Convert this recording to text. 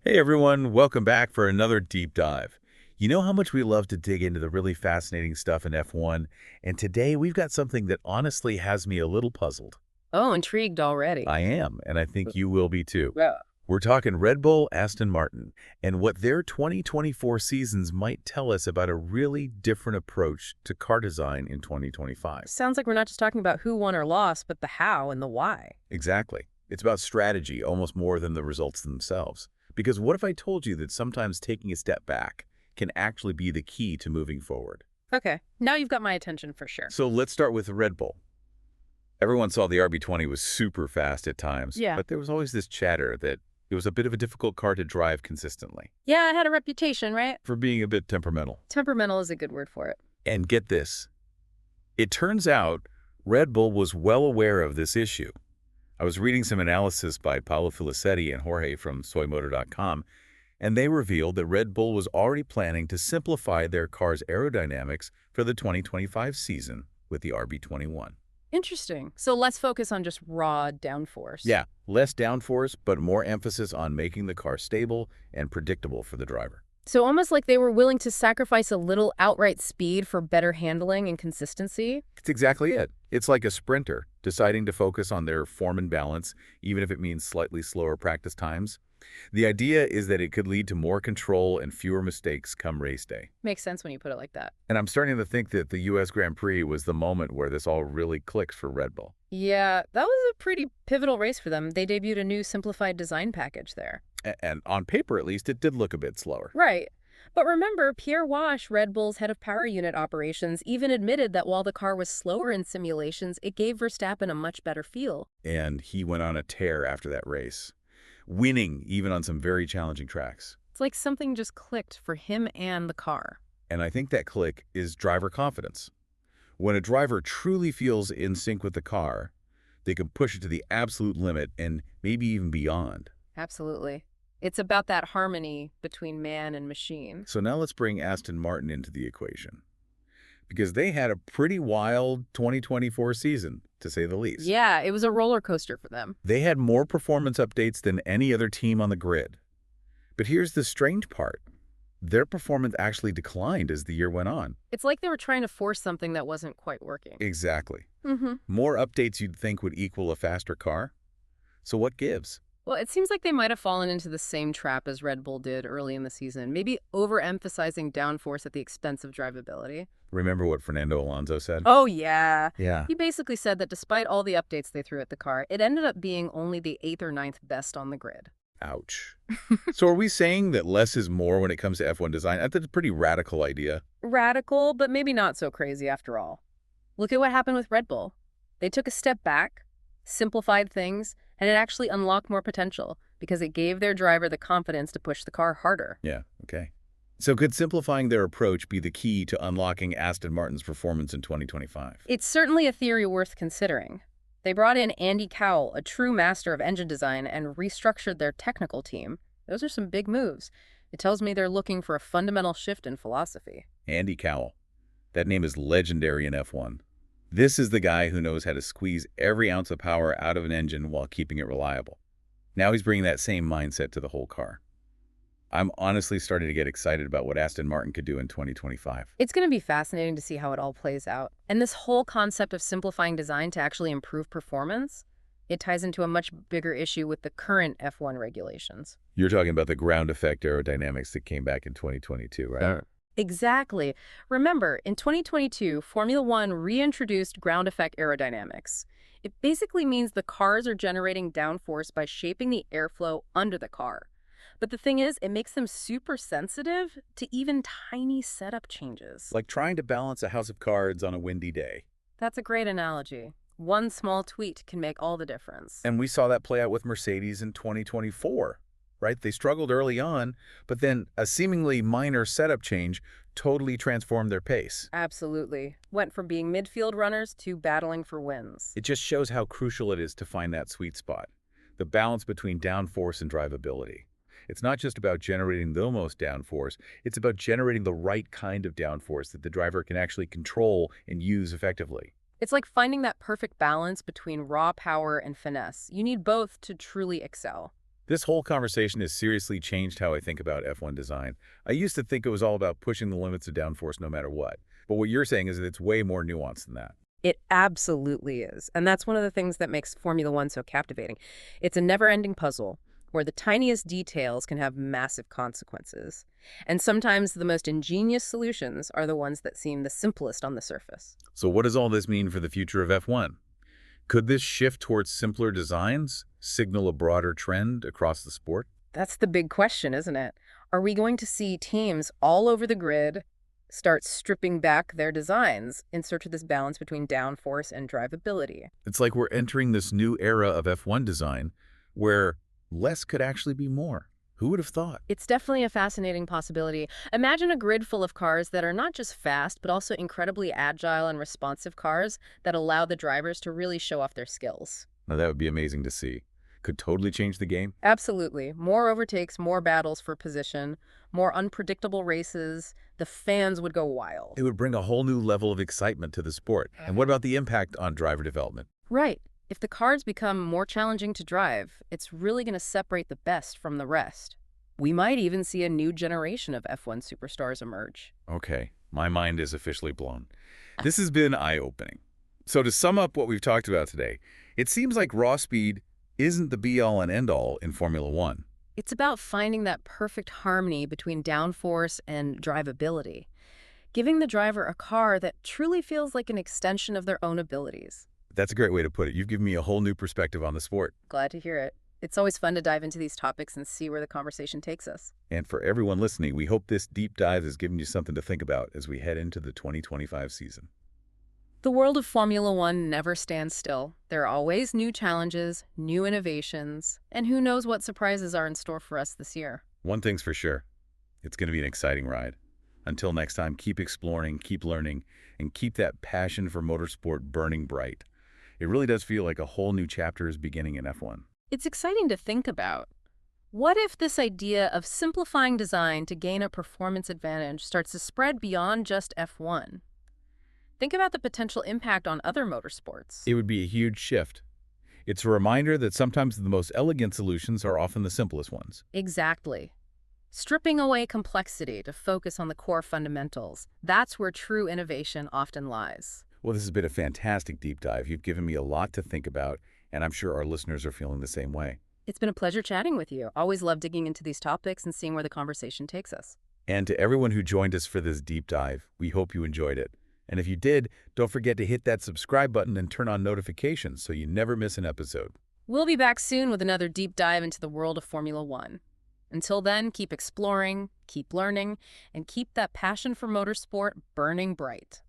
Hey everyone, welcome back for another deep dive. You know how much we love to dig into the really fascinating stuff in F1, and today we've got something that honestly has me a little puzzled. Oh, intrigued already. I am, and I think you will be too. Yeah. We're talking Red Bull, Aston Martin, and what their 2024 seasons might tell us about a really different approach to car design in 2025. Sounds like we're not just talking about who won or lost, but the how and the why. Exactly. It's about strategy almost more than the results themselves. Because what if I told you that sometimes taking a step back can actually be the key to moving forward? Okay, now you've got my attention for sure. So let's start with Red Bull. Everyone saw the RB20 was super fast at times, Yeah. but there was always this chatter that it was a bit of a difficult car to drive consistently, Yeah, it had a reputation, right? for being a bit temperamental. Temperamental is a good word for it. And get this, it turns out Red Bull was well aware of this issue. I was reading some analysis by Paolo Filicetti and Jorge from soymotor.com, and they revealed that Red Bull was already planning to simplify their car's aerodynamics for the 2025 season with the RB21. Interesting. So let's focus on just raw downforce. Yeah, less downforce, but more emphasis on making the car stable and predictable for the driver. So almost like they were willing to sacrifice a little outright speed for better handling and consistency. It's exactly it. It's like a sprinter deciding to focus on their form and balance, even if it means slightly slower practice times. The idea is that it could lead to more control and fewer mistakes come race day. Makes sense when you put it like that. And I'm starting to think that the U.S. Grand Prix was the moment where this all really clicked for Red Bull. Yeah, that was a pretty pivotal race for them. They debuted a new simplified design package there. And on paper, at least, it did look a bit slower. Right. But remember, Pierre Wash, Red Bull's head of power unit operations, even admitted that while the car was slower in simulations, it gave Verstappen a much better feel. And he went on a tear after that race, winning even on some very challenging tracks. It's like something just clicked for him and the car. And I think that click is driver confidence. When a driver truly feels in sync with the car, they can push it to the absolute limit and maybe even beyond. Absolutely. It's about that harmony between man and machine. So now let's bring Aston Martin into the equation, because they had a pretty wild 2024 season, to say the least. Yeah, it was a roller coaster for them. They had more performance updates than any other team on the grid. But here's the strange part. Their performance actually declined as the year went on. It's like they were trying to force something that wasn't quite working. Exactly. Mm-hmm. More updates you'd think would equal a faster car. So what gives? Well, it seems like they might have fallen into the same trap as Red Bull did early in the season, maybe overemphasizing downforce at the expense of drivability. Remember what Fernando Alonso said? Oh, yeah. Yeah. He basically said that despite all the updates they threw at the car, it ended up being only the 8th or 9th best on the grid. Ouch. So are we saying that less is more when it comes to F1 design? I think it's a pretty radical idea. Radical, but maybe not so crazy after all. Look at what happened with Red Bull. They took a step back, simplified things, and it actually unlocked more potential because it gave their driver the confidence to push the car harder. Yeah, okay. So could simplifying their approach be the key to unlocking Aston Martin's performance in 2025? It's certainly a theory worth considering. They brought in Andy Cowell, a true master of engine design, and restructured their technical team. Those are some big moves. It tells me they're looking for a fundamental shift in philosophy. Andy Cowell. That name is legendary in F1. This is the guy who knows how to squeeze every ounce of power out of an engine while keeping it reliable. Now he's bringing that same mindset to the whole car. I'm honestly starting to get excited about what Aston Martin could do in 2025. It's going to be fascinating to see how it all plays out. And this whole concept of simplifying design to actually improve performance, it ties into a much bigger issue with the current F1 regulations. You're talking about the ground effect aerodynamics that came back in 2022, right? Exactly. Remember, in 2022, Formula One reintroduced ground effect aerodynamics. It basically means the cars are generating downforce by shaping the airflow under the car. But the thing is, it makes them super sensitive to even tiny setup changes. Like trying to balance a house of cards on a windy day. That's a great analogy. One small tweak can make all the difference. And we saw that play out with Mercedes in 2024, right? They struggled early on, but then a seemingly minor setup change totally transformed their pace. Absolutely. Went from being midfield runners to battling for wins. It just shows how crucial it is to find that sweet spot, the balance between downforce and drivability. It's not just about generating the most downforce, it's about generating the right kind of downforce that the driver can actually control and use effectively. It's like finding that perfect balance between raw power and finesse. You need both to truly excel. This whole conversation has seriously changed how I think about F1 design. I used to think it was all about pushing the limits of downforce no matter what. But what you're saying is that it's way more nuanced than that. It absolutely is. And that's one of the things that makes Formula One so captivating. It's a never-ending puzzle where the tiniest details can have massive consequences. And sometimes the most ingenious solutions are the ones that seem the simplest on the surface. So what does all this mean for the future of F1? Could this shift towards simpler designs signal a broader trend across the sport? That's the big question, isn't it? Are we going to see teams all over the grid start stripping back their designs in search of this balance between downforce and drivability? It's like we're entering this new era of F1 design where less could actually be more. Who would have thought? It's definitely a fascinating possibility. Imagine a grid full of cars that are not just fast, but also incredibly agile and responsive cars that allow the drivers to really show off their skills. Now that would be amazing to see. Could totally change the game. Absolutely. More overtakes, more battles for position, more unpredictable races. The fans would go wild. It would bring a whole new level of excitement to the sport. And what about the impact on driver development? Right. If the cars become more challenging to drive, it's really going to separate the best from the rest. We might even see a new generation of F1 superstars emerge. Okay, my mind is officially blown. This has been eye-opening. So to sum up what we've talked about today, it seems like raw speed isn't the be-all and end-all in Formula One. It's about finding that perfect harmony between downforce and drivability, giving the driver a car that truly feels like an extension of their own abilities. That's a great way to put it. You've given me a whole new perspective on the sport. Glad to hear it. It's always fun to dive into these topics and see where the conversation takes us. And for everyone listening, we hope this deep dive has given you something to think about as we head into the 2025 season. The world of Formula One never stands still. There are always new challenges, new innovations, and who knows what surprises are in store for us this year. One thing's for sure, it's going to be an exciting ride. Until next time, keep exploring, keep learning, and keep that passion for motorsport burning bright. It really does feel like a whole new chapter is beginning in F1. It's exciting to think about. What if this idea of simplifying design to gain a performance advantage starts to spread beyond just F1? Think about the potential impact on other motorsports. It would be a huge shift. It's a reminder that sometimes the most elegant solutions are often the simplest ones. Exactly. Stripping away complexity to focus on the core fundamentals. That's where true innovation often lies. Well, this has been a fantastic deep dive. You've given me a lot to think about, and I'm sure our listeners are feeling the same way. It's been a pleasure chatting with you. Always love digging into these topics and seeing where the conversation takes us. And to everyone who joined us for this deep dive, we hope you enjoyed it. And if you did, don't forget to hit that subscribe button and turn on notifications so you never miss an episode. We'll be back soon with another deep dive into the world of Formula One. Until then, keep exploring, keep learning, and keep that passion for motorsport burning bright.